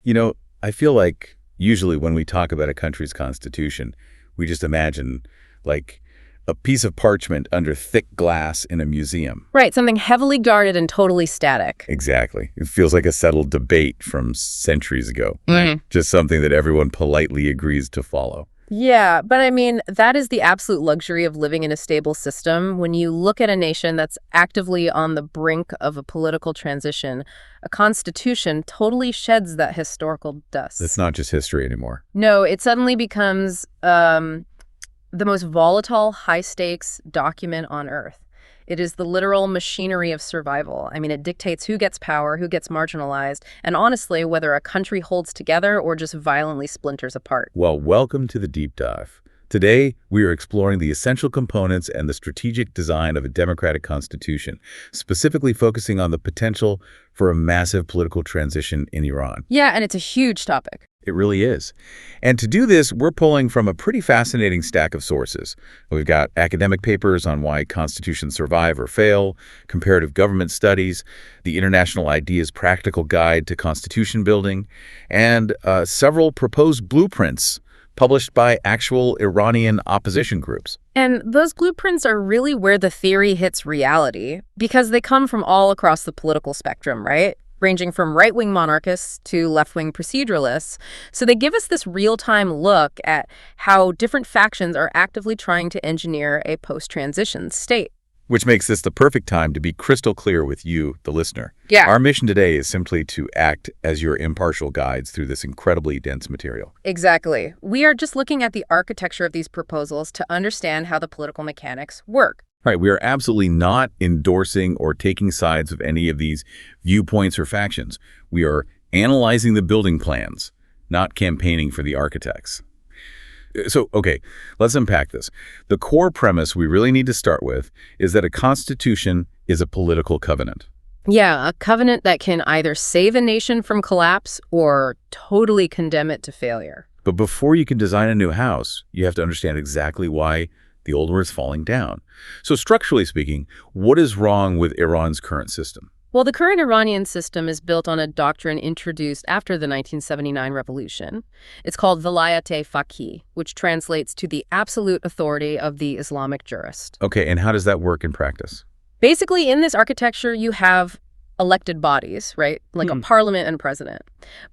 I feel like usually when we talk about a country's constitution, we just imagine like a piece of parchment under thick glass in a museum. Right, something heavily guarded and totally static. Exactly. It feels like a settled debate from centuries ago. Just something that everyone politely agrees to follow. Yeah, but I mean, that is the absolute luxury of living in a stable system. When you look at a nation that's actively on the brink of a political transition, a constitution totally sheds that historical dust. It's not just history anymore. No, it suddenly becomes the most volatile, high-stakes document on Earth. It is the literal machinery of survival. I mean, it dictates who gets power, who gets marginalized, and honestly, whether a country holds together or just violently splinters apart. Well, welcome to the deep dive. Today, we are exploring the essential components and the strategic design of a democratic constitution, specifically focusing on the potential for a massive political transition in Iran. Yeah, and it's a huge topic. It really is. And to do this, we're pulling from a pretty fascinating stack of sources. We've got academic papers on why constitutions survive or fail, comparative government studies, the International Ideas Practical Guide to Constitution Building, and several proposed blueprints published by actual Iranian opposition groups. And those blueprints are really where the theory hits reality, because they come from all across the political spectrum, right? Ranging from right-wing monarchists to left-wing proceduralists. So they give us this real-time look at how different factions are actively trying to engineer a post-transition state. Which makes this the perfect time to be crystal clear with you, the listener. Yeah. Our mission today is simply to act as your impartial guides through this incredibly dense material. Exactly. We are just looking at the architecture of these proposals to understand how the political mechanics work. Right, we are absolutely not endorsing or taking sides of any of these viewpoints or factions. We are analyzing the building plans, not campaigning for the architects. So, okay, let's unpack this. The core premise we really need to start with is that a constitution is a political covenant. Yeah, a covenant that can either save a nation from collapse or totally condemn it to failure. But before you can design a new house, you have to understand exactly why the old one is falling down. So structurally speaking, what is wrong with Iran's current system? Well, the current Iranian system is built on a doctrine introduced after the 1979 revolution. It's called Vilayat-e-Faqih, which translates to the absolute authority of the Islamic jurist. Okay, and how does that work in practice? Basically, in this architecture, you have elected bodies, right? Like a parliament and president.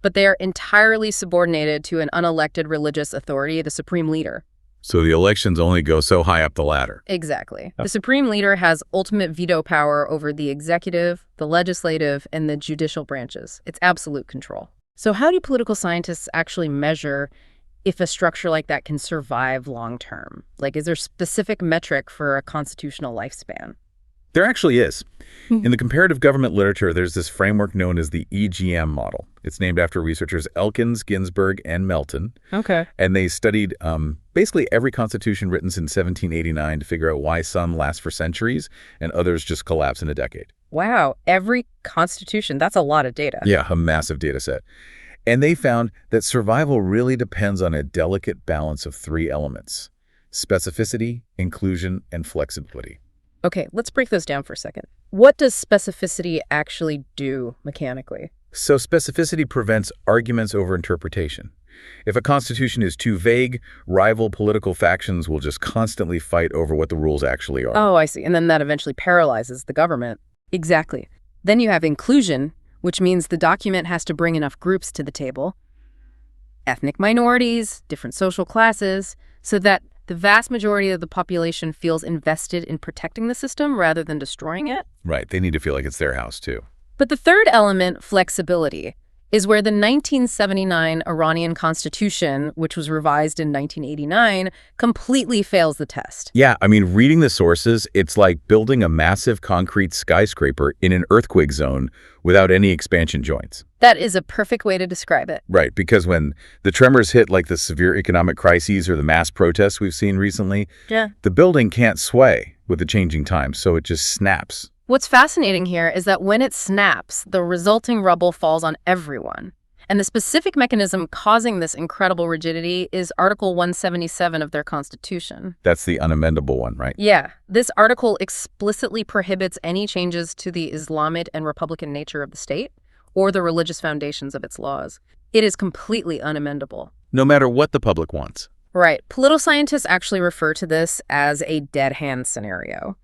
But they are entirely subordinated to an unelected religious authority, the supreme leader. So the elections only go so high up the ladder. Exactly. The supreme leader has ultimate veto power over the executive, the legislative, and the judicial branches. It's absolute control. So how do political scientists actually measure if a structure like that can survive long term? Like, is there a specific metric for a constitutional lifespan? There actually is. In the comparative government literature, there's this framework known as the EGM model. It's named after researchers Elkins, Ginsburg, and Melton. Okay. And they studied basically every constitution written since 1789 to figure out why some last for centuries and others just collapse in a decade. Wow. Every constitution. That's a lot of data. Yeah, a massive data set. And they found that survival really depends on a delicate balance of three elements: specificity, inclusion, and flexibility. Okay, let's break those down for a second. What does specificity actually do mechanically? So specificity prevents arguments over interpretation. If a constitution is too vague, rival political factions will just constantly fight over what the rules actually are. Oh, I see. And then that eventually paralyzes the government. Exactly. Then you have inclusion, which means the document has to bring enough groups to the table, ethnic minorities, different social classes, so that the vast majority of the population feels invested in protecting the system rather than destroying it. Right. They need to feel like it's their house, too. But the third element, flexibility, is where the 1979 Iranian constitution, which was revised in 1989, completely fails the test. Yeah, I mean, reading the sources, it's like building a massive concrete skyscraper in an earthquake zone without any expansion joints. That is a perfect way to describe it. Right, because when the tremors hit like the severe economic crises or the mass protests we've seen recently, the building can't sway with the changing times, so it just snaps. What's fascinating here is that when it snaps, the resulting rubble falls on everyone. And the specific mechanism causing this incredible rigidity is Article 177 of their Constitution. That's the unamendable one, right? Yeah. This article explicitly prohibits any changes to the Islamic and Republican nature of the state or the religious foundations of its laws. It is completely unamendable. No matter what the public wants. Right. Political scientists actually refer to this as a dead hand scenario.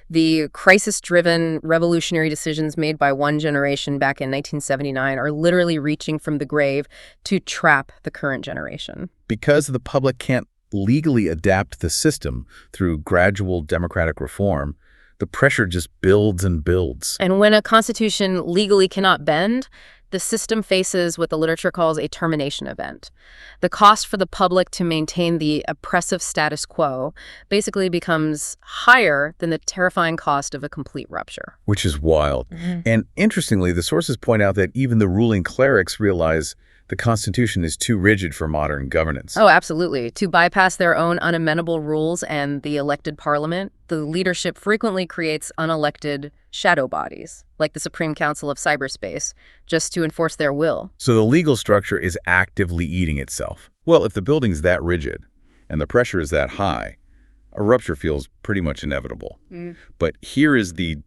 The crisis-driven revolutionary decisions made by one generation back in 1979 are literally reaching from the grave to trap the current generation. Because the public can't legally adapt the system through gradual democratic reform, the pressure just builds and builds. And when a constitution legally cannot bend, the system faces what the literature calls a termination event. The cost for the public to maintain the oppressive status quo basically becomes higher than the terrifying cost of a complete rupture. Which is wild. And interestingly, the sources point out that even the ruling clerics realize the Constitution is too rigid for modern governance. Oh, absolutely. To bypass their own unamendable rules and the elected parliament, the leadership frequently creates unelected shadow bodies, like the Supreme Council of Cyberspace, just to enforce their will. So the legal structure is actively eating itself. Well, if the building's that rigid and the pressure is that high, a rupture feels pretty much inevitable. But here is the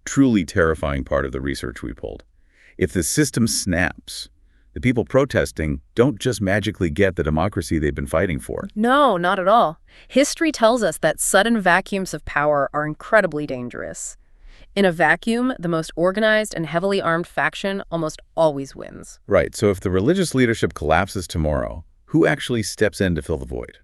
truly terrifying part of the research we pulled. If the system snaps, the people protesting don't just magically get the democracy they've been fighting for. No, not at all. History tells us that sudden vacuums of power are incredibly dangerous. In a vacuum, the most organized and heavily armed faction almost always wins. Right, so if the religious leadership collapses tomorrow, who actually steps in to fill the void?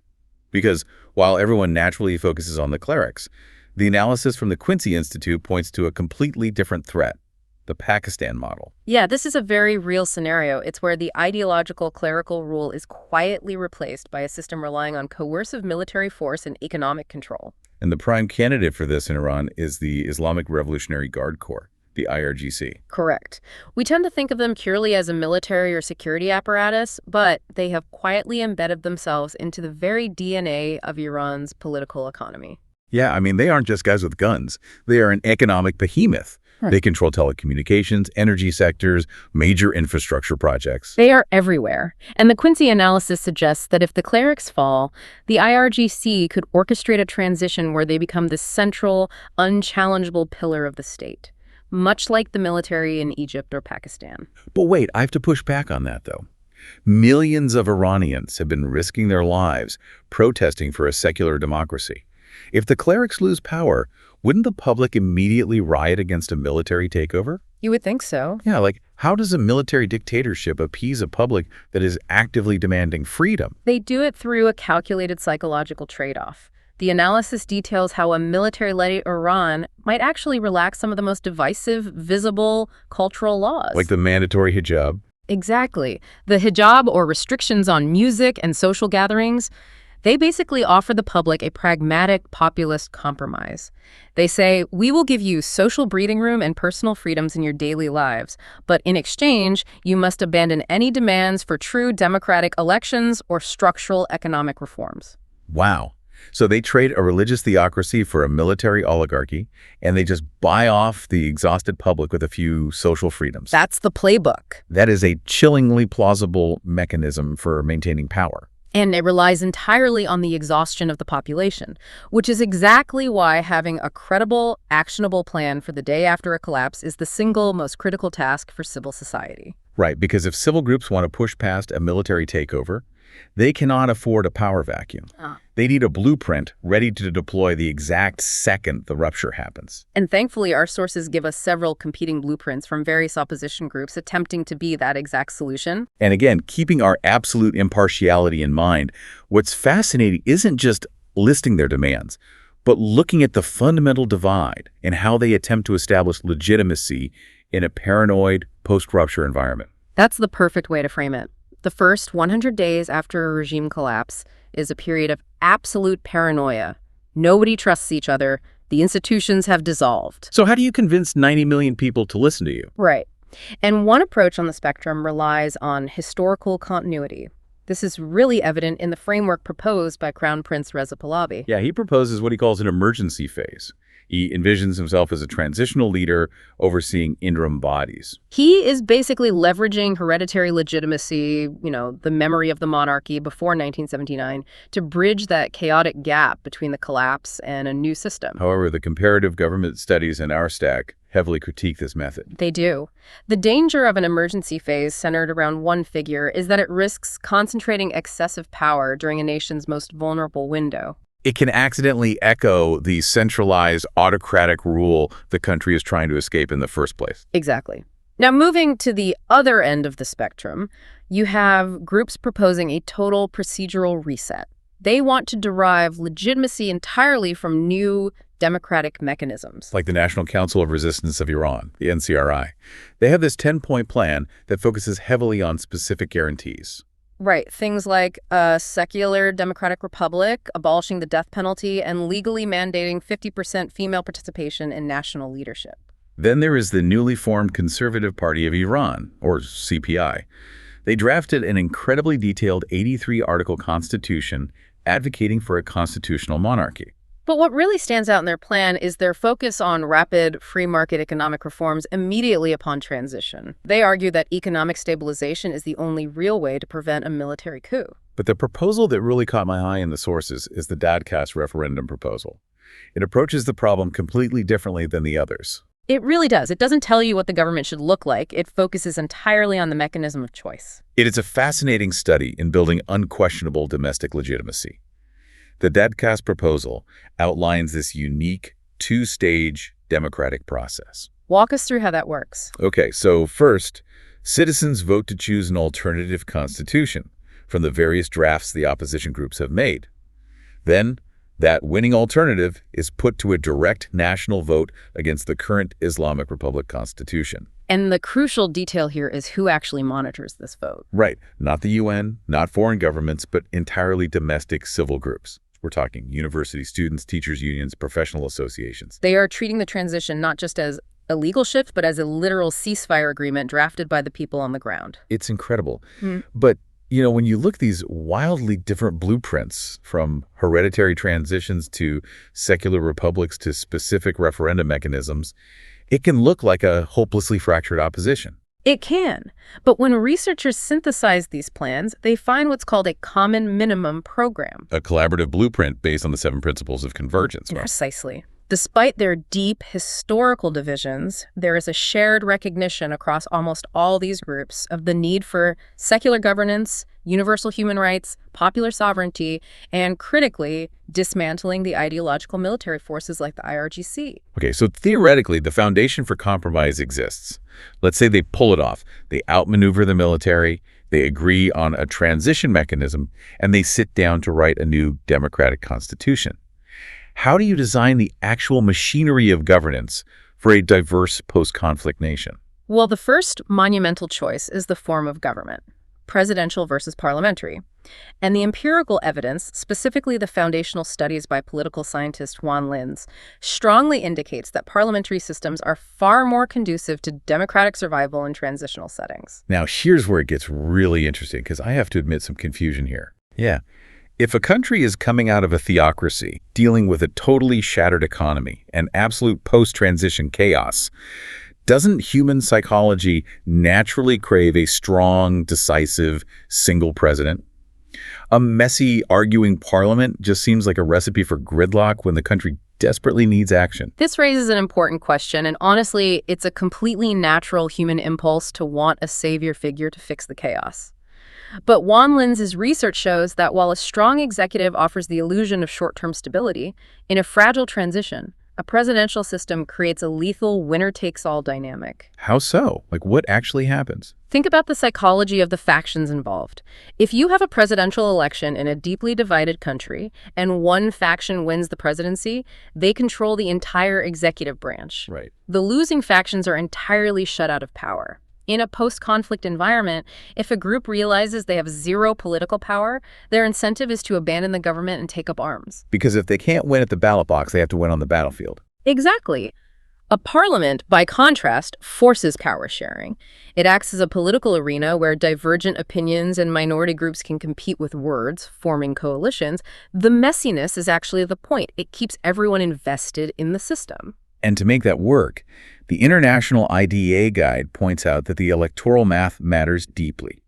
Because while everyone naturally focuses on the clerics, the analysis from the Quincy Institute points to a completely different threat. The Pakistan model. Yeah, this is a very real scenario. It's where the ideological clerical rule is quietly replaced by a system relying on coercive military force and economic control. And the prime candidate for this in Iran is the Islamic Revolutionary Guard Corps, the IRGC. Correct. We tend to think of them purely as a military or security apparatus, but they have quietly embedded themselves into the very DNA of Iran's political economy. Yeah, I mean, they aren't just guys with guns. They are an economic behemoth. They control telecommunications, energy sectors, major infrastructure projects. They are everywhere. And the Quincy analysis suggests that if the clerics fall, the IRGC could orchestrate a transition where they become the central, unchallengeable pillar of the state, much like the military in Egypt or Pakistan. But wait, I have to push back on that, though. Millions of Iranians have been risking their lives protesting for a secular democracy. If the clerics lose power, wouldn't the public immediately riot against a military takeover? You would think so. Yeah, like how does a military dictatorship appease a public that is actively demanding freedom? They do it through a calculated psychological trade-off. The analysis details how a military-led Iran might actually relax some of the most divisive, visible cultural laws. Like the mandatory hijab? Exactly. The hijab, or restrictions on music and social gatherings, they basically offer the public a pragmatic, populist compromise. They say, we will give you social breathing room and personal freedoms in your daily lives, but in exchange, you must abandon any demands for true democratic elections or structural economic reforms. Wow. So they trade a religious theocracy for a military oligarchy, and they just buy off the exhausted public with a few social freedoms. That's the playbook. That is a chillingly plausible mechanism for maintaining power. And it relies entirely on the exhaustion of the population, which is exactly why having a credible, actionable plan for the day after a collapse is the single most critical task for civil society. Right, because if civil groups want to push past a military takeover, they cannot afford a power vacuum. They need a blueprint ready to deploy the exact second the rupture happens. And thankfully, our sources give us several competing blueprints from various opposition groups attempting to be that exact solution. And again, keeping our absolute impartiality in mind, what's fascinating isn't just listing their demands, but looking at the fundamental divide and how they attempt to establish legitimacy in a paranoid, post-rupture environment. That's the perfect way to frame it. The first 100 days after a regime collapse is a period of absolute paranoia. Nobody trusts each other. The institutions have dissolved. So how do you convince 90 million people to listen to you? Right. And one approach on the spectrum relies on historical continuity. This is really evident in the framework proposed by Crown Prince Reza Pahlavi. Yeah, he proposes what he calls an emergency phase. He envisions himself as a transitional leader overseeing interim bodies. He is basically leveraging hereditary legitimacy, the memory of the monarchy before 1979, to bridge that chaotic gap between the collapse and a new system. However, the comparative government studies in our stack heavily critique this method. They do. The danger of an emergency phase centered around one figure is that it risks concentrating excessive power during a nation's most vulnerable window. It can accidentally echo the centralized autocratic rule the country is trying to escape in the first place. Exactly. Now, moving to the other end of the spectrum, you have groups proposing a total procedural reset. They want to derive legitimacy entirely from new democratic mechanisms. Like the National Council of Resistance of Iran, the NCRI. They have this 10-point plan that focuses heavily on specific guarantees. Right. Things like a secular democratic republic, abolishing the death penalty, and legally mandating 50% female participation in national leadership. Then there is the newly formed Conservative Party of Iran, or CPI. They drafted an incredibly detailed 83-article constitution advocating for a constitutional monarchy. But what really stands out in their plan is their focus on rapid free market economic reforms immediately upon transition. They argue that economic stabilization is the only real way to prevent a military coup. But the proposal that really caught my eye in the sources is the Dadcast referendum proposal. It approaches the problem completely differently than the others. It really does. It doesn't tell you what the government should look like. It focuses entirely on the mechanism of choice. It is a fascinating study in building unquestionable domestic legitimacy. The Dadcast proposal outlines this unique two-stage democratic process. Walk us through how that works. Okay, so first, citizens vote to choose an alternative constitution from the various drafts the opposition groups have made. Then, that winning alternative is put to a direct national vote against the current Islamic Republic Constitution. And the crucial detail here is who actually monitors this vote. Right. Not the UN, not foreign governments, but entirely domestic civil groups. We're talking university students, teachers' unions, professional associations. They are treating the transition not just as a legal shift, but as a literal ceasefire agreement drafted by the people on the ground. It's incredible. But, when you look at these wildly different blueprints, from hereditary transitions to secular republics to specific referendum mechanisms, it can look like a hopelessly fractured opposition. It can. But when researchers synthesize these plans, they find what's called a common minimum program. A collaborative blueprint based on the 7 principles of convergence. Right? Precisely. Despite their deep historical divisions, there is a shared recognition across almost all these groups of the need for secular governance, universal human rights, popular sovereignty, and critically, dismantling the ideological military forces like the IRGC. Okay, so theoretically, the foundation for compromise exists. Let's say they pull it off. They outmaneuver the military, they agree on a transition mechanism, and they sit down to write a new democratic constitution. How do you design the actual machinery of governance for a diverse post-conflict nation? Well, the first monumental choice is the form of government, presidential versus parliamentary. And the empirical evidence, specifically the foundational studies by political scientist Juan Linz, strongly indicates that parliamentary systems are far more conducive to democratic survival in transitional settings. Now, here's where it gets really interesting, because I have to admit some confusion here. Yeah. If a country is coming out of a theocracy, dealing with a totally shattered economy and absolute post-transition chaos, doesn't human psychology naturally crave a strong, decisive, single president? A messy, arguing parliament just seems like a recipe for gridlock when the country desperately needs action. This raises an important question, and honestly, it's a completely natural human impulse to want a savior figure to fix the chaos. But Juan Linz's research shows that while a strong executive offers the illusion of short-term stability, in a fragile transition, a presidential system creates a lethal winner-takes-all dynamic. How so? Like, what actually happens? Think about the psychology of the factions involved. If you have a presidential election in a deeply divided country and one faction wins the presidency, they control the entire executive branch. Right. The losing factions are entirely shut out of power. In a post-conflict environment, if a group realizes they have zero political power, their incentive is to abandon the government and take up arms. Because if they can't win at the ballot box, they have to win on the battlefield. Exactly. A parliament, by contrast, forces power sharing. It acts as a political arena where divergent opinions and minority groups can compete with words, forming coalitions. The messiness is actually the point. It keeps everyone invested in the system. And to make that work, the International IDEA Guide points out that the electoral math matters deeply.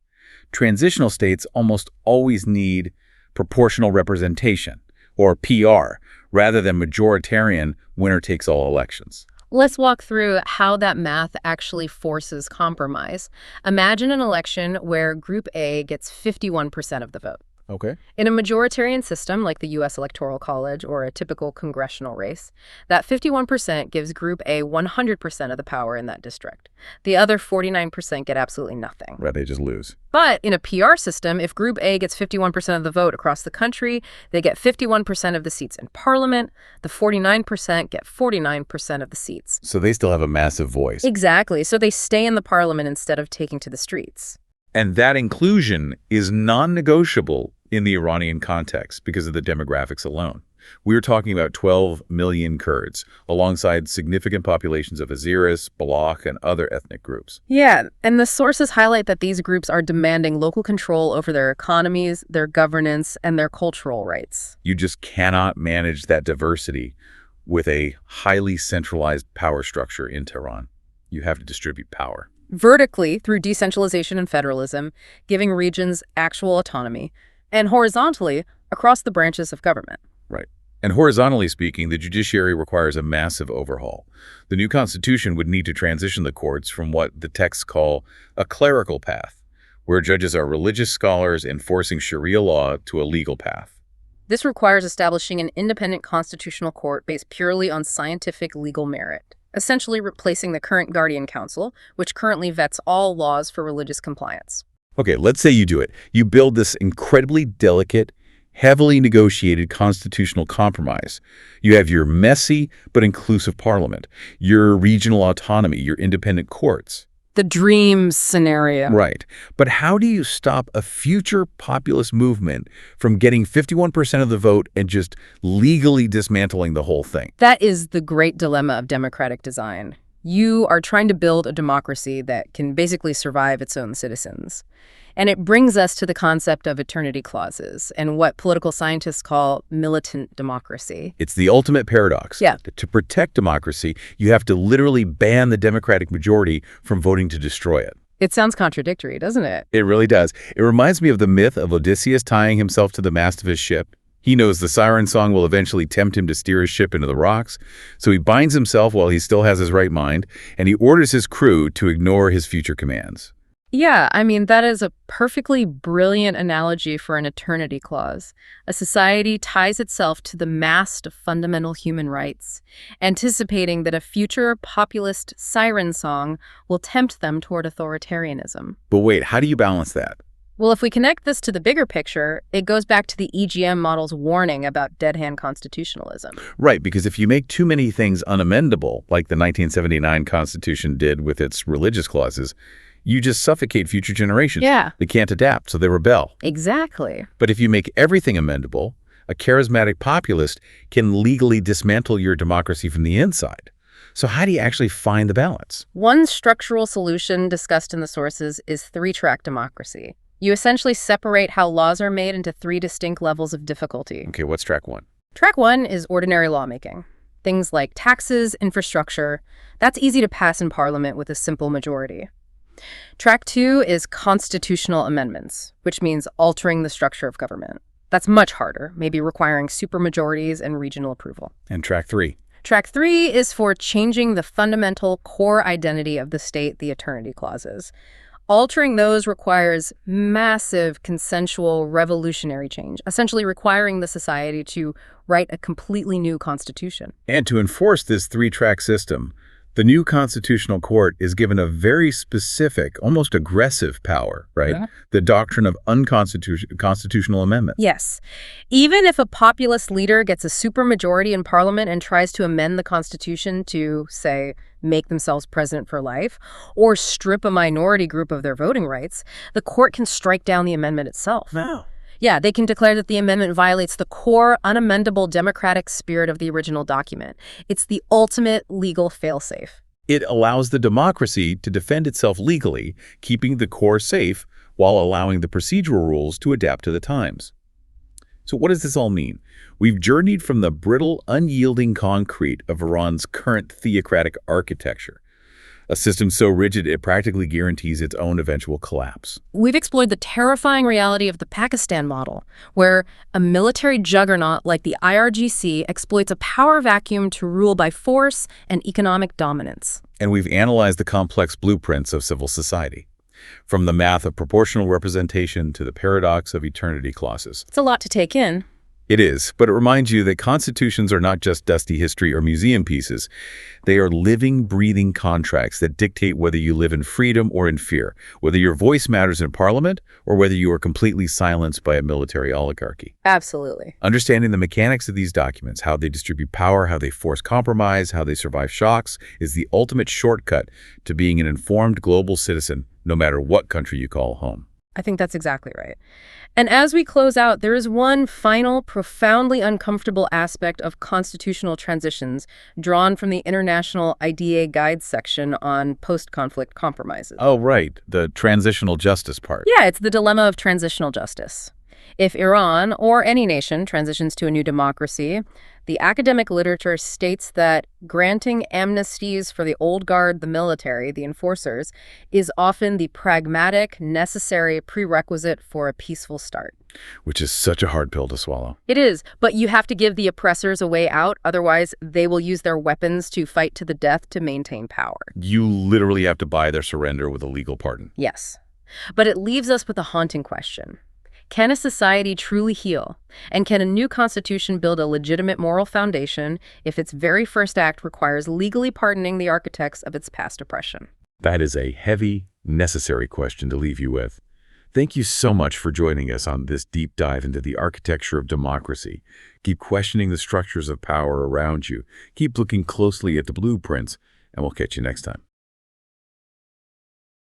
Transitional states almost always need proportional representation, or PR, rather than majoritarian winner-takes-all elections. Let's walk through how that math actually forces compromise. Imagine an election where Group A gets 51% of the vote. Okay. In a majoritarian system like the U.S. Electoral College or a typical congressional race, that 51% gives Group A 100% of the power in that district. The other 49% get absolutely nothing. Right, they just lose. But in a PR system, if Group A gets 51% of the vote across the country, they get 51% of the seats in parliament. The 49% get 49% of the seats. So they still have a massive voice. Exactly. So they stay in the parliament instead of taking to the streets. And that inclusion is non-negotiable in the Iranian context because of the demographics alone. We're talking about 12 million Kurds, alongside significant populations of Azeris, Balakh, and other ethnic groups. Yeah, and the sources highlight that these groups are demanding local control over their economies, their governance, and their cultural rights. You just cannot manage that diversity with a highly centralized power structure in Tehran. You have to distribute power. Vertically, through decentralization and federalism, giving regions actual autonomy, and horizontally, across the branches of government. Right. And horizontally speaking, the judiciary requires a massive overhaul. The new constitution would need to transition the courts from what the texts call a clerical path, where judges are religious scholars enforcing Sharia law, to a legal path. This requires establishing an independent constitutional court based purely on scientific legal merit, essentially replacing the current Guardian Council, which currently vets all laws for religious compliance. Okay, let's say you do it. You build this incredibly delicate, heavily negotiated constitutional compromise. You have your messy but inclusive parliament, your regional autonomy, your independent courts. The dream scenario. Right. But how do you stop a future populist movement from getting 51% of the vote and just legally dismantling the whole thing? That is the great dilemma of democratic design. You are trying to build a democracy that can basically survive its own citizens. And it brings us to the concept of eternity clauses and what political scientists call militant democracy. It's the ultimate paradox. Yeah. To protect democracy, you have to literally ban the Democratic majority from voting to destroy it. It sounds contradictory, doesn't it? It really does. It reminds me of the myth of Odysseus tying himself to the mast of his ship. He knows the siren song will eventually tempt him to steer his ship into the rocks, so he binds himself while he still has his right mind, and he orders his crew to ignore his future commands. Yeah, I mean, that is a perfectly brilliant analogy for an eternity clause. A society ties itself to the mast of fundamental human rights, anticipating that a future populist siren song will tempt them toward authoritarianism. But wait, how do you balance that? Well, if we connect this to the bigger picture, it goes back to the EGM model's warning about dead-hand constitutionalism. Right, because if you make too many things unamendable, like the 1979 Constitution did with its religious clauses, you just suffocate future generations. Yeah. They can't adapt, so they rebel. Exactly. But if you make everything amendable, a charismatic populist can legally dismantle your democracy from the inside. So how do you actually find the balance? One structural solution discussed in the sources is three-track democracy. You essentially separate how laws are made into three distinct levels of difficulty. Okay, what's track one? Track one is ordinary lawmaking. Things like taxes, infrastructure. That's easy to pass in Parliament with a simple majority. Track two is constitutional amendments, which means altering the structure of government. That's much harder, maybe requiring supermajorities and regional approval. And track three? Track three is for changing the fundamental core identity of the state, the eternity clauses. Altering those requires massive, consensual, revolutionary change, essentially requiring the society to write a completely new constitution. And to enforce this three-track system, the new constitutional court is given a very specific, almost aggressive power, right? Yeah. The doctrine of unconstitutional amendment. Yes. Even if a populist leader gets a supermajority in parliament and tries to amend the Constitution to, say, make themselves president for life, or strip a minority group of their voting rights, the court can strike down the amendment itself. Wow. Yeah, they can declare that the amendment violates the core, unamendable democratic spirit of the original document. It's the ultimate legal failsafe. It allows the democracy to defend itself legally, keeping the core safe while allowing the procedural rules to adapt to the times. So what does this all mean? We've journeyed from the brittle, unyielding concrete of Iran's current theocratic architecture, a system so rigid it practically guarantees its own eventual collapse. We've explored the terrifying reality of the Pakistan model, where a military juggernaut like the IRGC exploits a power vacuum to rule by force and economic dominance. And we've analyzed the complex blueprints of civil society, from the math of proportional representation to the paradox of eternity clauses. It's a lot to take in. It is, but it reminds you that constitutions are not just dusty history or museum pieces. They are living, breathing contracts that dictate whether you live in freedom or in fear, whether your voice matters in parliament or whether you are completely silenced by a military oligarchy. Absolutely. Understanding the mechanics of these documents, how they distribute power, how they force compromise, how they survive shocks, is the ultimate shortcut to being an informed global citizen, no matter what country you call home. I think that's exactly right. And as we close out, there is one final, profoundly uncomfortable aspect of constitutional transitions drawn from the International IDEA Guide section on post-conflict compromises. Oh, right. The transitional justice part. Yeah, it's the dilemma of transitional justice. If Iran, or any nation, transitions to a new democracy, the academic literature states that granting amnesties for the old guard, the military, the enforcers, is often the pragmatic, necessary prerequisite for a peaceful start. Which is such a hard pill to swallow. It is, but you have to give the oppressors a way out, otherwise they will use their weapons to fight to the death to maintain power. You literally have to buy their surrender with a legal pardon. Yes. But it leaves us with a haunting question. Can a society truly heal? And can a new constitution build a legitimate moral foundation if its very first act requires legally pardoning the architects of its past oppression? That is a heavy, necessary question to leave you with. Thank you so much for joining us on this deep dive into the architecture of democracy. Keep questioning the structures of power around you. Keep looking closely at the blueprints, and we'll catch you next time.